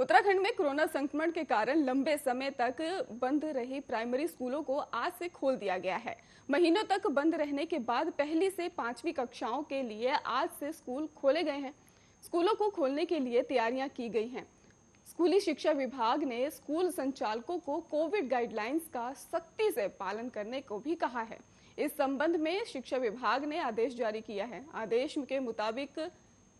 उत्तराखंड में कोरोना संक्रमण के कारण लंबे समय तक बंद रही प्राइमरी स्कूलों को आज से खोल दिया गया है। महीनों तक बंद रहने के बाद पहली से 5वीं कक्षाओं के लिए आज से स्कूल खोले गए हैं। स्कूलों को खोलने के लिए तैयारियां की गई हैं। स्कूली शिक्षा विभाग ने स्कूल संचालकों को कोविड गाइडलाइंस का सख्ती से पालन करने को भी कहा है। इस संबंध में शिक्षा विभाग ने आदेश जारी किया है। आदेश के मुताबिक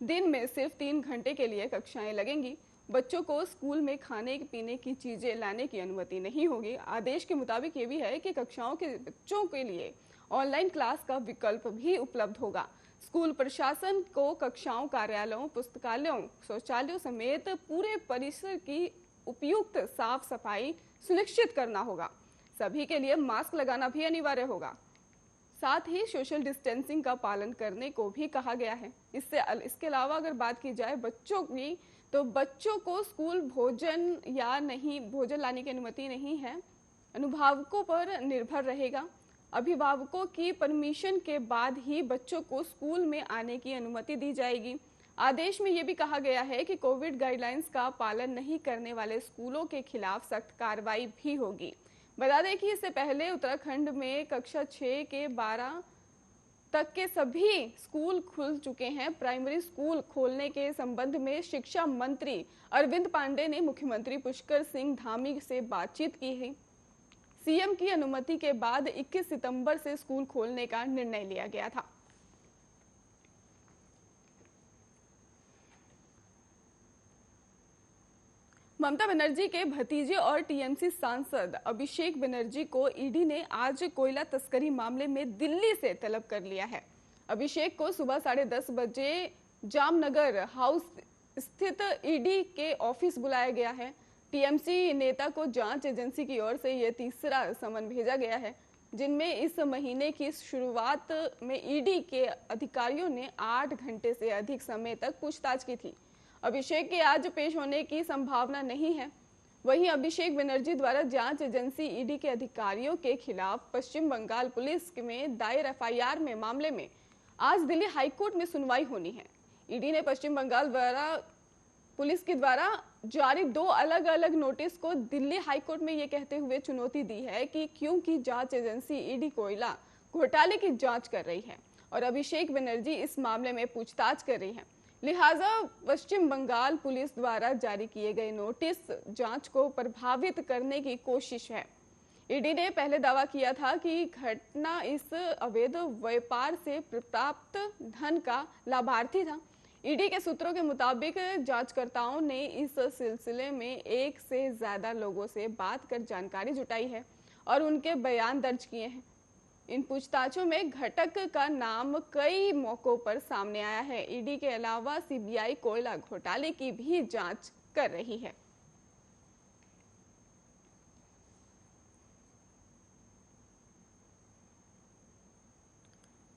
दिन में सिर्फ 3 घंटे के लिए कक्षाएं लगेंगी। बच्चों को स्कूल में खाने पीने की चीजें लाने की अनुमति नहीं होगी। आदेश के मुताबिक ये भी है कि कक्षाओं के बच्चों के लिए ऑनलाइन क्लास का विकल्प भी उपलब्ध होगा। स्कूल प्रशासन को कक्षाओं, कार्यालयों, पुस्तकालयों, शौचालयों समेत पूरे परिसर की उपयुक्त साफ सफाई सुनिश्चित करना होगा। सभी के लिए मास्क लगाना भी अनिवार्य होगा। साथ ही सोशल डिस्टेंसिंग का पालन करने को भी कहा गया है। इसके अलावा अगर बात की जाए बच्चों की, तो बच्चों को स्कूल भोजन लाने की अनुमति नहीं है। अभिभावकों पर निर्भर रहेगा। अभिभावकों की परमिशन के बाद ही बच्चों को स्कूल में आने की अनुमति दी जाएगी। आदेश में यह भी कहा गया है कि कोविड गाइडलाइंस का पालन नहीं करने वाले स्कूलों के खिलाफ सख्त कार्रवाई भी होगी। बता दें कि इससे पहले उत्तराखंड में कक्षा 6 के 12 तक के सभी स्कूल खुल चुके हैं। प्राइमरी स्कूल खोलने के संबंध में शिक्षा मंत्री अरविंद पांडे ने मुख्यमंत्री पुष्कर सिंह धामी से बातचीत की है। सीएम की अनुमति के बाद 21 सितंबर से स्कूल खोलने का निर्णय लिया गया था। ममता बनर्जी के भतीजे और टीएमसी सांसद अभिषेक बनर्जी को ईडी ने आज कोयला तस्करी मामले में दिल्ली से तलब कर लिया है। अभिषेक को सुबह 10:30 बजे जामनगर हाउस स्थित ईडी के ऑफिस बुलाया गया है। टीएमसी नेता को जांच एजेंसी की ओर से यह तीसरा समन भेजा गया है, जिनमें इस महीने की शुरुआत में ईडी के अधिकारियों ने 8 घंटे से अधिक समय तक पूछताछ की थी। अभिषेक के आज पेश होने की संभावना नहीं है। वहीं अभिषेक बनर्जी द्वारा जांच एजेंसी ईडी के अधिकारियों के खिलाफ पश्चिम बंगाल पुलिस में दायर एफआईआर में मामले में आज दिल्ली हाईकोर्ट में सुनवाई होनी है। ईडी ने पश्चिम बंगाल पुलिस के द्वारा जारी 2 अलग अलग नोटिस को दिल्ली हाईकोर्ट में यह कहते हुए चुनौती दी है कि क्योंकि जांच एजेंसी ईडी कोयला घोटाले की जांच कर रही है और अभिषेक बनर्जी इस मामले में पूछताछ कर रही है, लिहाजा पश्चिम बंगाल पुलिस द्वारा जारी किए गए नोटिस जांच को प्रभावित करने की कोशिश है। ईडी ने पहले दावा किया था कि घटना इस अवैध व्यापार से प्राप्त धन का लाभार्थी था। ईडी के सूत्रों के मुताबिक जांचकर्ताओं ने इस सिलसिले में 1 से ज्यादा लोगों से बात कर जानकारी जुटाई है और उनके बयान दर्ज किए हैं। इन पूछताछों में घटक का नाम कई मौकों पर सामने आया है। ईडी के अलावा सीबीआई कोयला घोटाले की भी जांच कर रही है।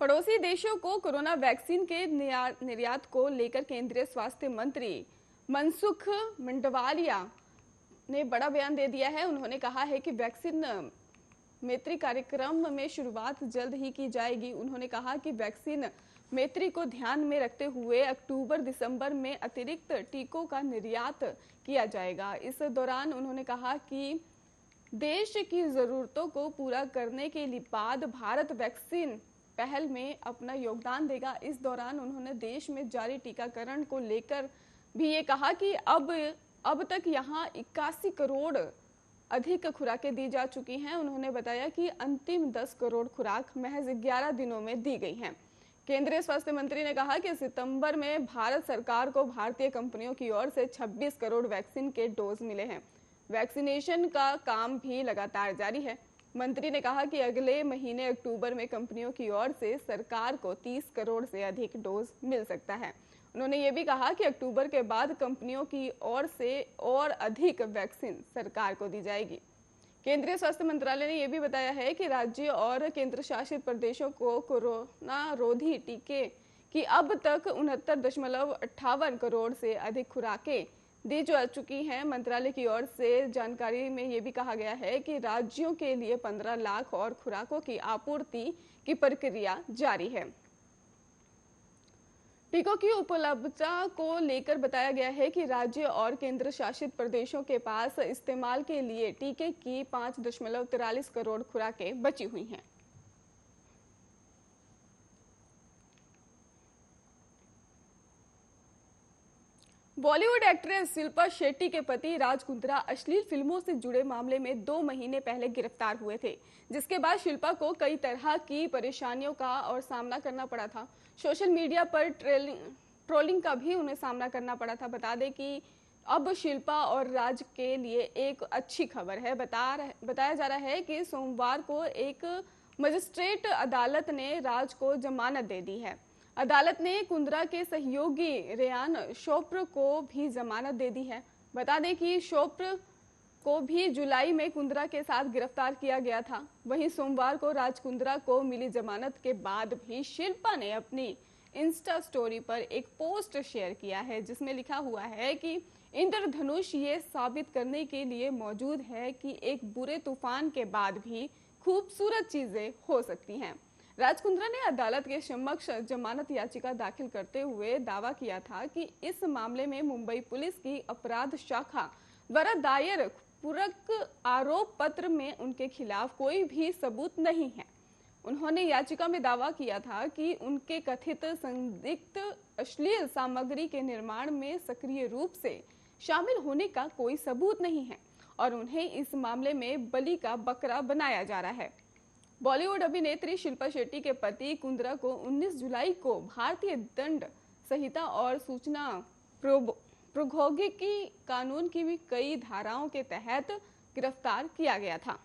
पड़ोसी देशों को कोरोना वैक्सीन के निर्यात को लेकर केंद्रीय स्वास्थ्य मंत्री मनसुख मंडाविया ने बड़ा बयान दे दिया है। उन्होंने कहा है कि वैक्सीन मैत्री कार्यक्रम में शुरुआत जल्द ही की जाएगी। उन्होंने कहा कि वैक्सीन मैत्री को ध्यान में रखते हुए अक्टूबर-दिसंबर में अतिरिक्त टीकों का निर्यात किया जाएगा। इस दौरान उन्होंने कहा कि देश की जरूरतों को पूरा करने के बाद भारत वैक्सीन पहल में अपना योगदान देगा। इस दौरान उन्होंने देश में जारी टीकाकरण को लेकर भी ये कहा कि अब तक यहाँ 81 करोड़ अधिक खुराकें दी जा चुकी हैं। उन्होंने बताया कि अंतिम 10 करोड़ खुराक महज 11 दिनों में दी गई हैं। केंद्रीय स्वास्थ्य मंत्री ने कहा कि सितंबर में भारत सरकार को भारतीय कंपनियों की ओर से 26 करोड़ वैक्सीन के डोज मिले हैं। वैक्सीनेशन का काम भी लगातार जारी है। मंत्री ने कहा कि अगले महीने अक्टूबर में कंपनियों की ओर से सरकार को 30 करोड़ से अधिक डोज मिल सकता है। उन्होंने ये भी कहा कि अक्टूबर के बाद कंपनियों की ओर से और अधिक वैक्सीन सरकार को दी जाएगी। केंद्रीय स्वास्थ्य मंत्रालय ने यह भी बताया है कि राज्य और केंद्र शासित प्रदेशों को कोरोना रोधी टीके की अब तक 69.58 करोड़ से अधिक खुराकें दी जा चुकी हैं। मंत्रालय की ओर से जानकारी में यह भी कहा गया है कि राज्यों के लिए 15 लाख और खुराकों की आपूर्ति की प्रक्रिया जारी है। टीकों की उपलब्धता को लेकर बताया गया है कि राज्य और केंद्र शासित प्रदेशों के पास इस्तेमाल के लिए टीके की 5.43 करोड़ खुराकें बची हुई हैं। बॉलीवुड एक्ट्रेस शिल्पा शेट्टी के पति राज कुंद्रा अश्लील फिल्मों से जुड़े मामले में 2 महीने पहले गिरफ्तार हुए थे, जिसके बाद शिल्पा को कई तरह की परेशानियों का और सामना करना पड़ा था। सोशल मीडिया पर ट्रोलिंग का भी उन्हें सामना करना पड़ा था। बता दें कि अब शिल्पा और राज के लिए एक अच्छी खबर है। बताया जा रहा है कि सोमवार को एक मजिस्ट्रेट अदालत ने राज को जमानत दे दी है। अदालत ने कुंद्रा के सहयोगी रेयान चोपड़ा को भी जमानत दे दी है। बता दें कि चोपड़ा को भी जुलाई में कुंद्रा के साथ गिरफ्तार किया गया था। वहीं सोमवार को राज कुंद्रा को मिली जमानत के बाद भी शिल्पा ने अपनी इंस्टा स्टोरी पर एक पोस्ट शेयर किया है, जिसमें लिखा हुआ है कि इंद्रधनुष ये साबित करने के लिए मौजूद है कि एक बुरे तूफान के बाद भी खूबसूरत चीजें हो सकती हैं। राज कुंद्रा ने अदालत के समक्ष जमानत याचिका दाखिल करते हुए दावा किया था कि इस मामले में मुंबई पुलिस की अपराध शाखा द्वारा दायर पूरक आरोप पत्र में उनके खिलाफ कोई भी सबूत नहीं है। उन्होंने याचिका में दावा किया था कि उनके कथित संदिग्ध अश्लील सामग्री के निर्माण में सक्रिय रूप से शामिल होने का कोई सबूत नहीं है और उन्हें इस मामले में बलि का बकरा बनाया जा रहा है। बॉलीवुड अभिनेत्री शिल्पा शेट्टी के पति कुंद्रा को 19 जुलाई को भारतीय दंड संहिता और सूचना प्रौद्योगिकी कानून की भी कई धाराओं के तहत गिरफ्तार किया गया था।